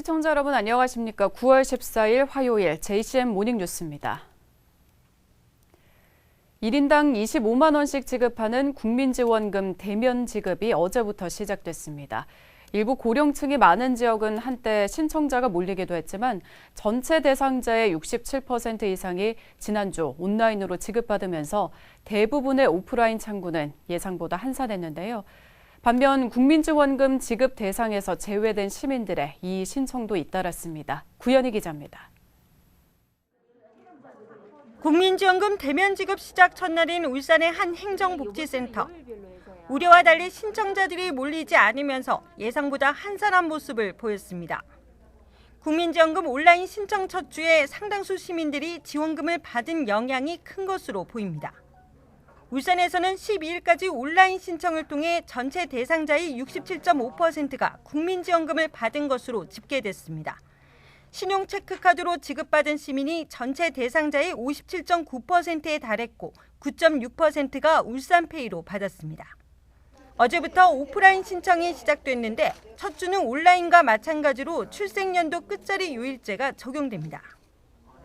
시청자 여러분 안녕하십니까? 9월 14일 화요일 JCM 모닝뉴스입니다. 1인당 25만 원씩 지급하는 국민지원금 대면 지급이 어제부터 시작됐습니다. 일부 고령층이 많은 지역은 한때 신청자가 몰리기도 했지만 전체 대상자의 67% 이상이 지난주 온라인으로 지급받으면서 대부분의 오프라인 창구는 예상보다 한산했는데요. 반면 국민지원금 지급 대상에서 제외된 시민들의 이 신청도 잇따랐습니다. 구현희 기자입니다. 국민지원금 대면 지급 시작 첫날인 울산의 한 행정복지센터. 우려와 달리 신청자들이 몰리지 않으면서 예상보다 한산한 모습을 보였습니다. 국민지원금 온라인 신청 첫 주에 상당수 시민들이 지원금을 받은 영향이 큰 것으로 보입니다. 울산에서는 12일까지 온라인 신청을 통해 전체 대상자의 67.5%가 국민지원금을 받은 것으로 집계됐습니다. 신용체크카드로 지급받은 시민이 전체 대상자의 57.9%에 달했고 9.6%가 울산페이로 받았습니다. 어제부터 오프라인 신청이 시작됐는데 첫 주는 온라인과 마찬가지로 출생연도 끝자리 요일제가 적용됩니다.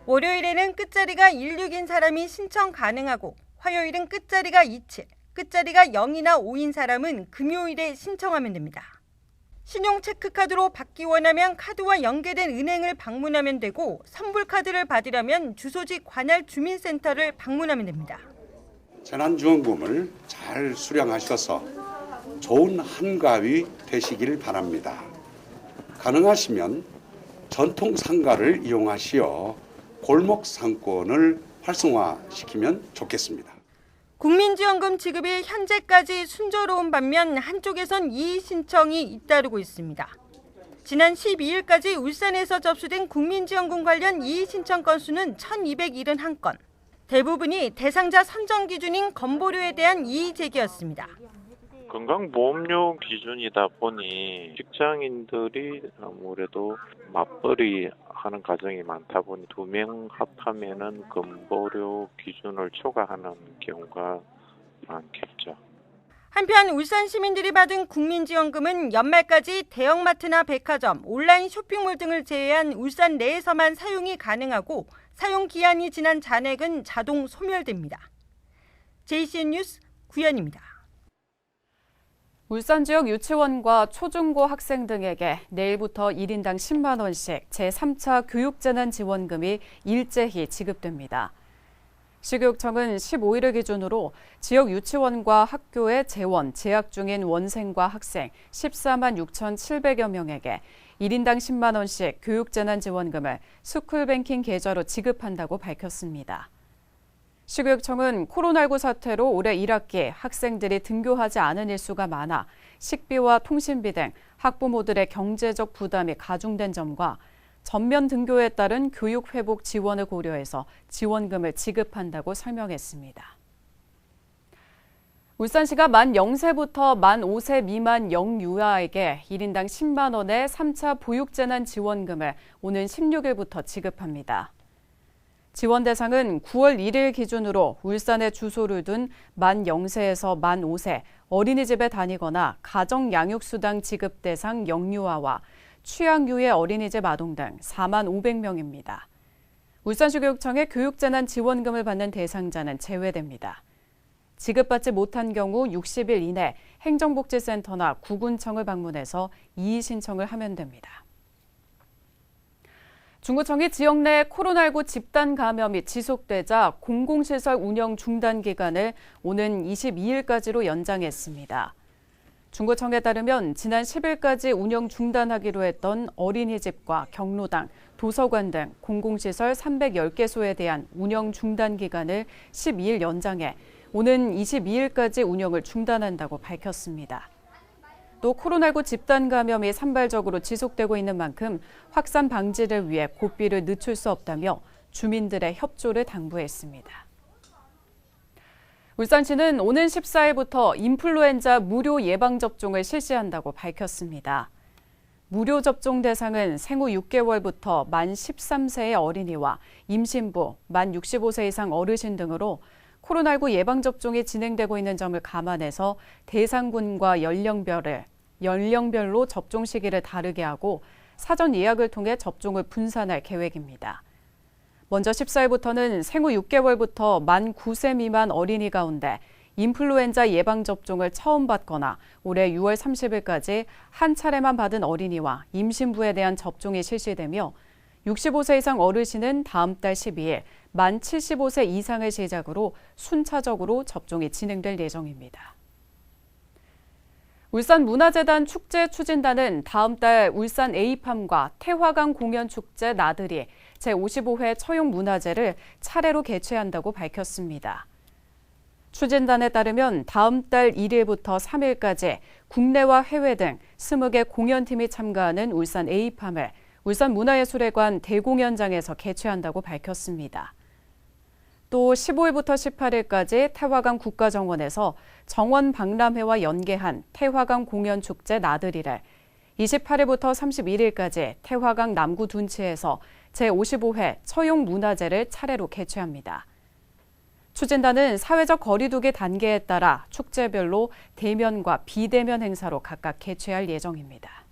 월요일에는 끝자리가 16인 사람이 신청 가능하고 화요일은 끝자리가 27, 끝자리가 0이나 5인 사람은 금요일에 신청하면 됩니다. 신용체크카드로 받기 원하면 카드와 연계된 은행을 방문하면 되고 선불카드를 받으려면 주소지 관할 주민센터를 방문하면 됩니다. 재난지원금을 잘 수령하셔서 좋은 한가위 되시길 바랍니다. 가능하시면 전통상가를 이용하시어 골목 상권을 활성화시키면 좋겠습니다. 국민지원금 지급이 현재까지 순조로운 반면 한쪽에선 이의 신청이 잇따르고 있습니다. 지난 12일까지 울산에서 접수된 국민지원금 관련 이의 신청 건수는 1,271건. 대부분이 대상자 선정 기준인 건보료에 대한 이의 제기였습니다. 건강보험료 기준이다 보니 직장인들이 아무래도 맞벌이 하는 가정이 많다 보니 2명 합하면은 건보료 기준을 초과하는 경우가 많겠죠. 한편 울산 시민들이 받은 국민지원금은 연말까지 대형마트나 백화점, 온라인 쇼핑몰 등을 제외한 울산 내에서만 사용이 가능하고 사용 기한이 지난 잔액은 자동 소멸됩니다. JCN 뉴스 구현입니다. 울산 지역 유치원과 초중고 학생 등에게 내일부터 1인당 10만 원씩 제3차 교육재난지원금이 일제히 지급됩니다. 시교육청은 15일을 기준으로 지역 유치원과 학교에 재원, 재학 중인 원생과 학생 14만 6,700여 명에게 1인당 10만 원씩 교육재난지원금을 스쿨뱅킹 계좌로 지급한다고 밝혔습니다. 시교육청은 코로나19 사태로 올해 1학기 학생들이 등교하지 않은 일수가 많아 식비와 통신비 등 학부모들의 경제적 부담이 가중된 점과 전면 등교에 따른 교육 회복 지원을 고려해서 지원금을 지급한다고 설명했습니다. 울산시가 만 0세부터 만 5세 미만 영유아에게 1인당 10만 원의 3차 보육재난 지원금을 오는 16일부터 지급합니다. 지원 대상은 9월 1일 기준으로 울산에 주소를 둔 만 0세에서 만 5세 어린이집에 다니거나 가정양육수당 지급 대상 영유아와 취약유예 어린이집 아동 등 4만 500명입니다. 울산시교육청의 교육재난 지원금을 받는 대상자는 제외됩니다. 지급받지 못한 경우 60일 이내 행정복지센터나 구군청을 방문해서 이의 신청을 하면 됩니다. 중구청이 지역 내 코로나19 집단 감염이 지속되자 공공시설 운영 중단 기간을 오는 22일까지로 연장했습니다. 중구청에 따르면 지난 10일까지 운영 중단하기로 했던 어린이집과 경로당, 도서관 등 공공시설 310개소에 대한 운영 중단 기간을 12일 연장해 오는 22일까지 운영을 중단한다고 밝혔습니다. 또 코로나19 집단 감염이 산발적으로 지속되고 있는 만큼 확산 방지를 위해 고삐를 늦출 수 없다며 주민들의 협조를 당부했습니다. 울산시는 오는 14일부터 인플루엔자 무료 예방접종을 실시한다고 밝혔습니다. 무료 접종 대상은 생후 6개월부터 만 13세의 어린이와 임신부, 만 65세 이상 어르신 등으로 코로나19 예방접종이 진행되고 있는 점을 감안해서 대상군과 연령별로 접종 시기를 다르게 하고 사전 예약을 통해 접종을 분산할 계획입니다. 먼저 14일부터는 생후 6개월부터 만 9세 미만 어린이 가운데 인플루엔자 예방접종을 처음 받거나 올해 6월 30일까지 한 차례만 받은 어린이와 임신부에 대한 접종이 실시되며 65세 이상 어르신은 다음 달 12일, 만 75세 이상을 시작으로 순차적으로 접종이 진행될 예정입니다. 울산문화재단 축제 추진단은 다음 달 울산 에이팜과 태화강 공연축제 나들이 제55회 처용문화제를 차례로 개최한다고 밝혔습니다. 추진단에 따르면 다음 달 1일부터 3일까지 국내와 해외 등 20개 공연팀이 참가하는 울산 에이팜을 울산문화예술회관 대공연장에서 개최한다고 밝혔습니다. 또 15일부터 18일까지 태화강 국가정원에서 정원 박람회와 연계한 태화강 공연축제 나들이를, 28일부터 31일까지 태화강 남구 둔치에서 제55회 처용문화제를 차례로 개최합니다. 추진단은 사회적 거리두기 단계에 따라 축제별로 대면과 비대면 행사로 각각 개최할 예정입니다.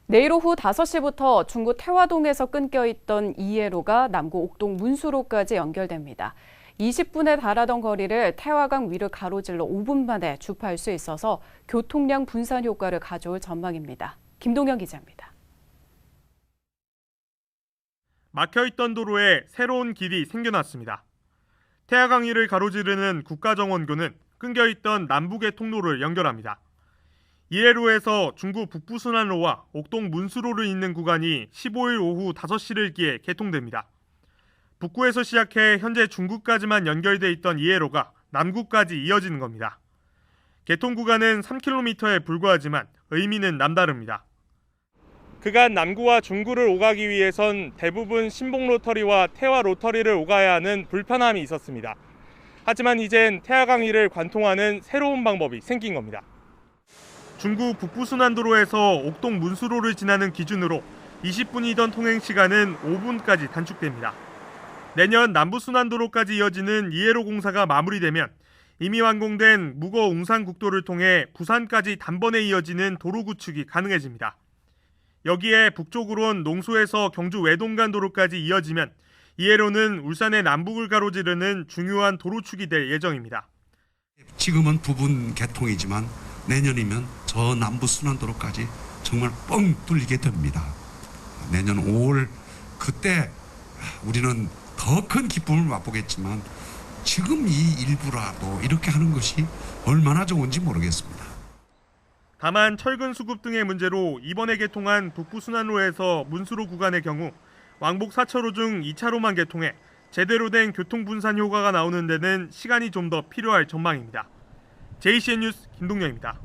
내일 오후 5시부터 중구 태화동에서 끊겨있던 2회로가 남구 옥동 문수로까지 연결됩니다. 20분에 달하던 거리를 태화강 위를 가로질러 5분 만에 주파할 수 있어서 교통량 분산 효과를 가져올 전망입니다. 김동현 기자입니다. 막혀있던 도로에 새로운 길이 생겨났습니다. 태화강 위를 가로지르는 국가정원교는 끊겨있던 남북의 통로를 연결합니다. 2회로에서 중구 북부순환로와 옥동 문수로를 잇는 구간이 15일 오후 5시를 기해 개통됩니다. 북구에서 시작해 현재 중구까지만 연결돼 있던 2회로가 남구까지 이어지는 겁니다. 개통 구간은 3km에 불과하지만 의미는 남다릅니다. 그간 남구와 중구를 오가기 위해선 대부분 신봉 로터리와 태화 로터리를 오가야 하는 불편함이 있었습니다. 하지만 이젠 태화강 위를 관통하는 새로운 방법이 생긴 겁니다. 중구 북부순환도로에서 옥동 문수로를 지나는 기준으로 20분이던 통행시간은 5분까지 단축됩니다. 내년 남부순환도로까지 이어지는 2회로 공사가 마무리되면 이미 완공된 무거 웅산국도를 통해 부산까지 단번에 이어지는 도로 구축이 가능해집니다. 여기에 북쪽으론 농소에서 경주 외동간 도로까지 이어지면 2회로는 울산의 남북을 가로지르는 중요한 도로축이 될 예정입니다. 지금은 부분 개통이지만 내년이면 저 남부순환도로까지 정말 뻥 뚫리게 됩니다. 내년 5월 그때 우리는 더 큰 기쁨을 맛보겠지만 지금 이 일부라도 이렇게 하는 것이 얼마나 좋은지 모르겠습니다. 다만 철근 수급 등의 문제로 이번에 개통한 북부순환로에서 문수로 구간의 경우 왕복 4차로 중 2차로만 개통해 제대로 된 교통 분산 효과가 나오는 데는 시간이 좀 더 필요할 전망입니다. JCN 뉴스 김동영입니다.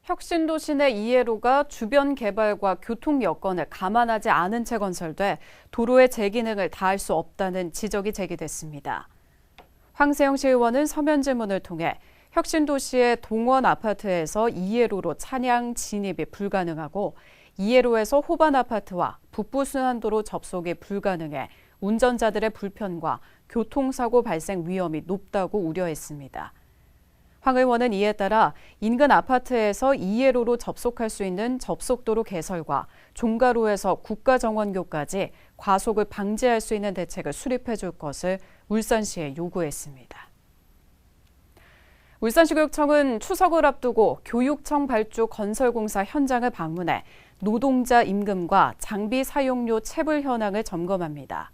혁신도시 내 2회로가 주변 개발과 교통 여건을 감안하지 않은 채 건설돼 도로의 제 기능을 다할 수 없다는 지적이 제기됐습니다. 황세영 시의원은 서면 질문을 통해 혁신도시의 동원 아파트에서 2회로로 차량 진입이 불가능하고 2회로에서 호반 아파트와 북부순환도로 접속이 불가능해 운전자들의 불편과 교통사고 발생 위험이 높다고 우려했습니다. 황 의원은 이에 따라 인근 아파트에서 2회로로 접속할 수 있는 접속도로 개설과 종가로에서 국가정원교까지 과속을 방지할 수 있는 대책을 수립해 줄 것을 울산시에 요구했습니다. 울산시교육청은 추석을 앞두고 교육청 발주 건설공사 현장을 방문해 노동자 임금과 장비 사용료 체불 현황을 점검합니다.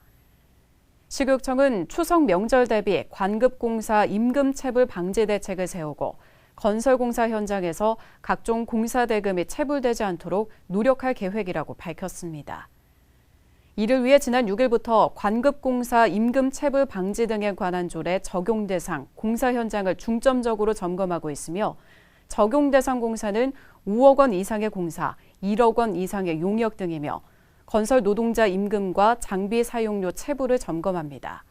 시교육청은 추석 명절 대비 관급공사 임금 체불 방지 대책을 세우고 건설공사 현장에서 각종 공사 대금이 체불되지 않도록 노력할 계획이라고 밝혔습니다. 이를 위해 지난 6일부터 관급공사 임금 체불 방지 등에 관한 조례 적용 대상 공사 현장을 중점적으로 점검하고 있으며 적용 대상 공사는 5억 원 이상의 공사, 1억 원 이상의 용역 등이며 건설 노동자 임금과 장비 사용료 체불을 점검합니다.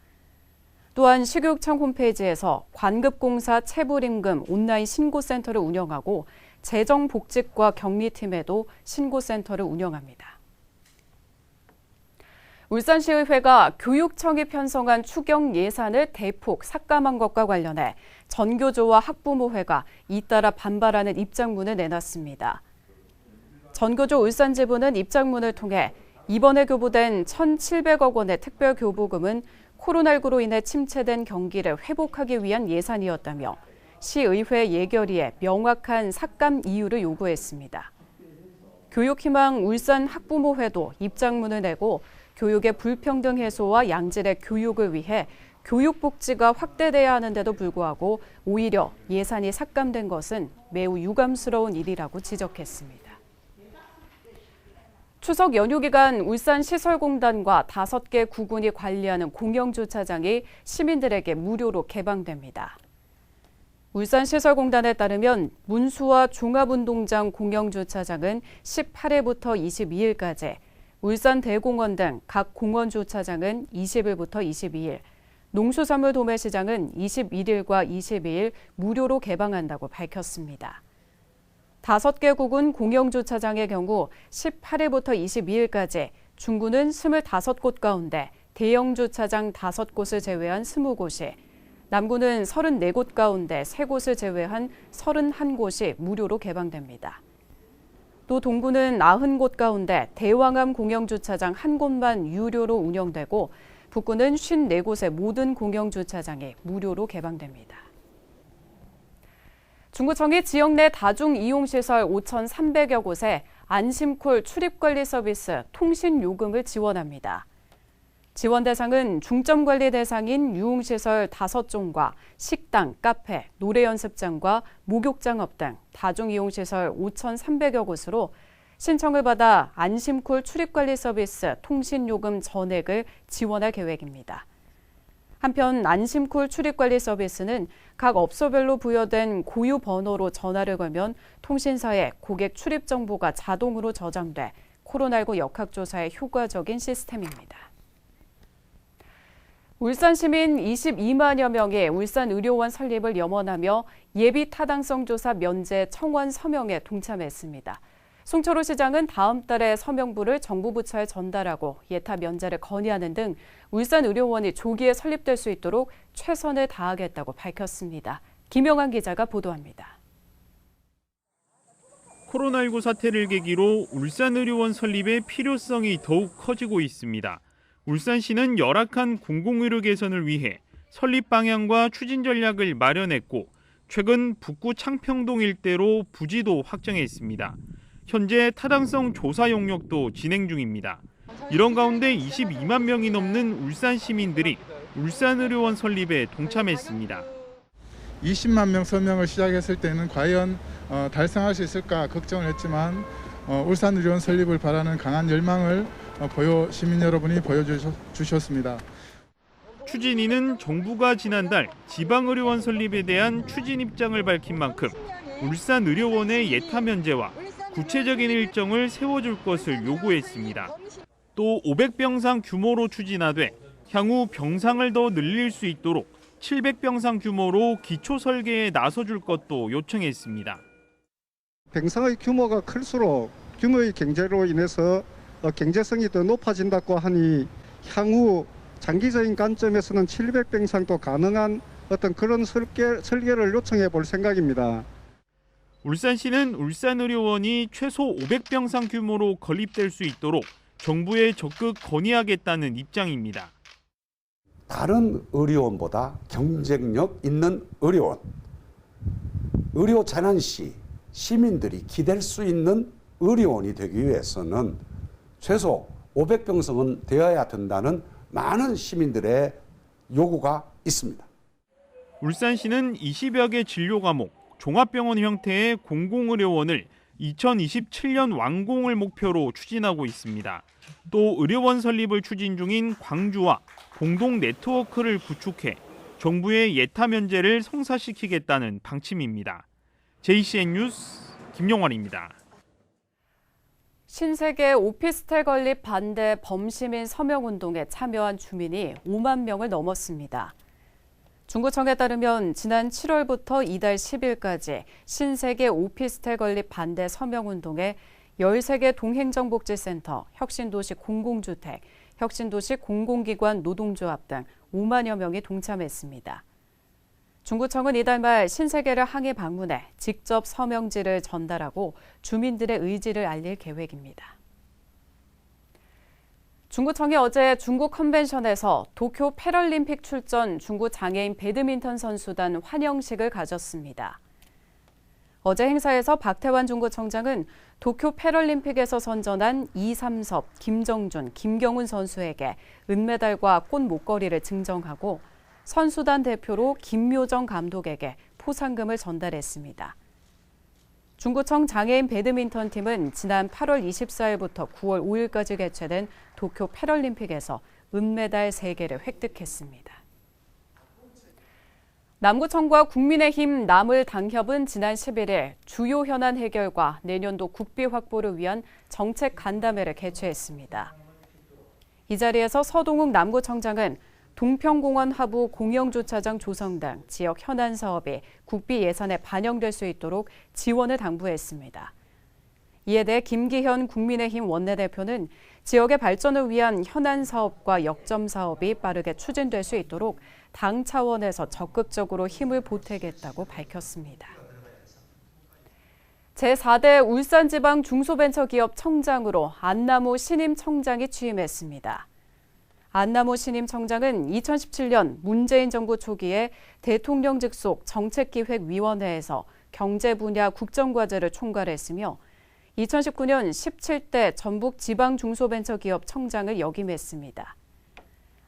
또한 시교육청 홈페이지에서 관급공사 체불임금 온라인 신고센터를 운영하고 재정복직과 격리팀에도 신고센터를 운영합니다. 울산시의회가 교육청이 편성한 추경 예산을 대폭 삭감한 것과 관련해 전교조와 학부모회가 잇따라 반발하는 입장문을 내놨습니다. 전교조 울산지부는 입장문을 통해 이번에 교부된 1,700억 원의 특별교부금은 코로나19로 인해 침체된 경기를 회복하기 위한 예산이었다며 시의회 예결위에 명확한 삭감 이유를 요구했습니다. 교육희망 울산 학부모회도 입장문을 내고 교육의 불평등 해소와 양질의 교육을 위해 교육복지가 확대돼야 하는데도 불구하고 오히려 예산이 삭감된 것은 매우 유감스러운 일이라고 지적했습니다. 추석 연휴 기간 울산시설공단과 5개 구군이 관리하는 공영주차장이 시민들에게 무료로 개방됩니다. 울산시설공단에 따르면 문수와 종합운동장 공영주차장은 18일부터 22일까지, 울산대공원 등 각 공원주차장은 20일부터 22일, 농수산물 도매시장은 21일과 22일 무료로 개방한다고 밝혔습니다. 5개 구군 공영주차장의 경우 18일부터 22일까지 중구는 25곳 가운데 대형 주차장 5곳을 제외한 20곳이, 남구는 34곳 가운데 3곳을 제외한 31곳이 무료로 개방됩니다. 또 동구는 90곳 가운데 대왕암 공영주차장 1곳만 유료로 운영되고 북구는 54곳의 모든 공영주차장이 무료로 개방됩니다. 중구청이 지역 내 다중이용시설 5,300여 곳에 안심콜 출입관리 서비스 통신요금을 지원합니다. 지원 대상은 중점관리 대상인 유흥시설 5종과 식당, 카페, 노래연습장과 목욕장업 등 다중이용시설 5,300여 곳으로 신청을 받아 안심콜 출입관리 서비스 통신요금 전액을 지원할 계획입니다. 한편 안심콜 출입관리 서비스는 각 업소별로 부여된 고유 번호로 전화를 걸면 통신사에 고객 출입 정보가 자동으로 저장돼 코로나19 역학조사에 효과적인 시스템입니다. 울산 시민 22만여 명이 울산의료원 설립을 염원하며 예비 타당성 조사 면제 청원 서명에 동참했습니다. 송철호 시장은 다음 달에 서명부를 정부 부처에 전달하고 예타 면제를 건의하는 등 울산의료원이 조기에 설립될 수 있도록 최선을 다하겠다고 밝혔습니다. 김영환 기자가 보도합니다. 코로나19 사태를 계기로 울산의료원 설립의 필요성이 더욱 커지고 있습니다. 울산시는 열악한 공공의료 개선을 위해 설립 방향과 추진 전략을 마련했고 최근 북구 창평동 일대로 부지도 확정했습니다. 현재 타당성 조사 용역도 진행 중입니다. 이런 가운데 22만 명이 넘는 울산 시민들이 울산의료원 설립에 동참했습니다. 20만 명 서명을 시작했을 때는 과연 달성할 수 있을까 걱정을 했지만 울산의료원 설립을 바라는 강한 열망을 시민 여러분이 보여주셨습니다. 추진위는 정부가 지난달 지방의료원 설립에 대한 추진 입장을 밝힌 만큼 울산의료원의 예타 면제와 구체적인 일정을 세워줄 것을 요구했습니다. 또 500병상 규모로 추진하되 향후 병상을 더 늘릴 수 있도록 700병상 규모로 기초 설계에 나서줄 것도 요청했습니다. 병상의 규모가 클수록 규모의 경제로 인해서 경제성이 더 높아진다고 하니 향후 장기적인 관점에서는 700병상도 가능한 어떤 그런 설계를 요청해 볼 생각입니다. 울산시는 울산의료원이 최소 500병상 규모로 건립될 수 있도록 정부에 적극 건의하겠다는 입장입니다. 다른 의료원보다 경쟁력 있는 의료원, 의료 재난 시 시민들이 기댈 수 있는 의료원이 되기 위해서는 최소 500병상은 되어야 된다는 많은 시민들의 요구가 있습니다. 울산시는 20여 개 진료 과목, 종합병원 형태의 공공의료원을 2027년 완공을 목표로 추진하고 있습니다. 또 의료원 설립을 추진 중인 광주와 공동 네트워크를 구축해 정부의 예타 면제를 성사시키겠다는 방침입니다. JCN 뉴스 김용환입니다. 신세계 오피스텔 건립 반대 범시민 서명운동에 참여한 주민이 5만 명을 넘었습니다. 중구청에 따르면 지난 7월부터 이달 10일까지 신세계 오피스텔 건립 반대 서명운동에 13개 동행정복지센터, 혁신도시 공공주택, 혁신도시 공공기관 노동조합 등 5만여 명이 동참했습니다. 중구청은 이달 말 신세계를 항해 방문해 직접 서명지를 전달하고 주민들의 의지를 알릴 계획입니다. 중구청이 어제 중구 컨벤션에서 도쿄 패럴림픽 출전 중구 장애인 배드민턴 선수단 환영식을 가졌습니다. 어제 행사에서 박태환 중구청장은 도쿄 패럴림픽에서 선전한 이삼섭, 김정준, 김경훈 선수에게 은메달과 꽃 목걸이를 증정하고 선수단 대표로 김묘정 감독에게 포상금을 전달했습니다. 중구청 장애인 배드민턴 팀은 지난 8월 24일부터 9월 5일까지 개최된 도쿄 패럴림픽에서 은메달 3개를 획득했습니다. 남구청과 국민의힘 남을당협은 지난 11일 주요 현안 해결과 내년도 국비 확보를 위한 정책 간담회를 개최했습니다. 이 자리에서 서동욱 남구청장은 동평공원 하부 공영주차장 조성 등 지역 현안 사업이 국비 예산에 반영될 수 있도록 지원을 당부했습니다. 이에 대해 김기현 국민의힘 원내대표는 지역의 발전을 위한 현안 사업과 역점 사업이 빠르게 추진될 수 있도록 당 차원에서 적극적으로 힘을 보태겠다고 밝혔습니다. 제4대 울산지방 중소벤처기업 청장으로 안남호 신임 청장이 취임했습니다. 안남호 신임 청장은 2017년 문재인 정부 초기에 대통령 직속 정책기획위원회에서 경제 분야 국정과제를 총괄했으며 2019년 17대 전북 지방중소벤처기업 청장을 역임했습니다.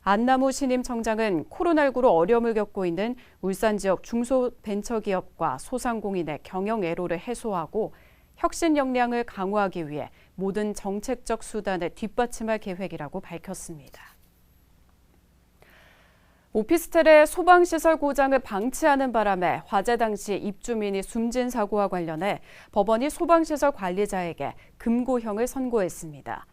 안남호 신임 청장은 코로나19로 어려움을 겪고 있는 울산 지역 중소벤처기업과 소상공인의 경영 애로를 해소하고 혁신 역량을 강화하기 위해 모든 정책적 수단을 뒷받침할 계획이라고 밝혔습니다. 오피스텔의 소방시설 고장을 방치하는 바람에 화재 당시 입주민이 숨진 사고와 관련해 법원이 소방시설 관리자에게 금고형을 선고했습니다.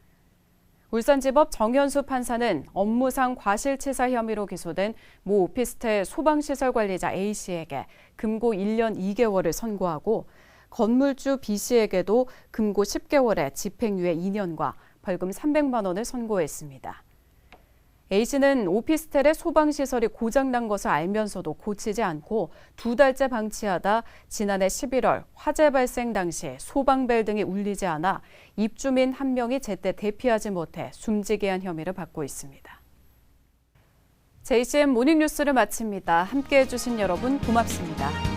울산지법 정현수 판사는 업무상 과실치사 혐의로 기소된 모 오피스텔 소방시설 관리자 A씨에게 금고 1년 2개월을 선고하고 건물주 B씨에게도 금고 10개월에 집행유예 2년과 벌금 300만 원을 선고했습니다. A씨는 오피스텔의 소방시설이 고장난 것을 알면서도 고치지 않고 2달째 방치하다 지난해 11월 화재 발생 당시 소방벨 등이 울리지 않아 입주민 1명이 제때 대피하지 못해 숨지게 한 혐의를 받고 있습니다. JCM 모닝뉴스를 마칩니다. 함께해 주신 여러분 고맙습니다.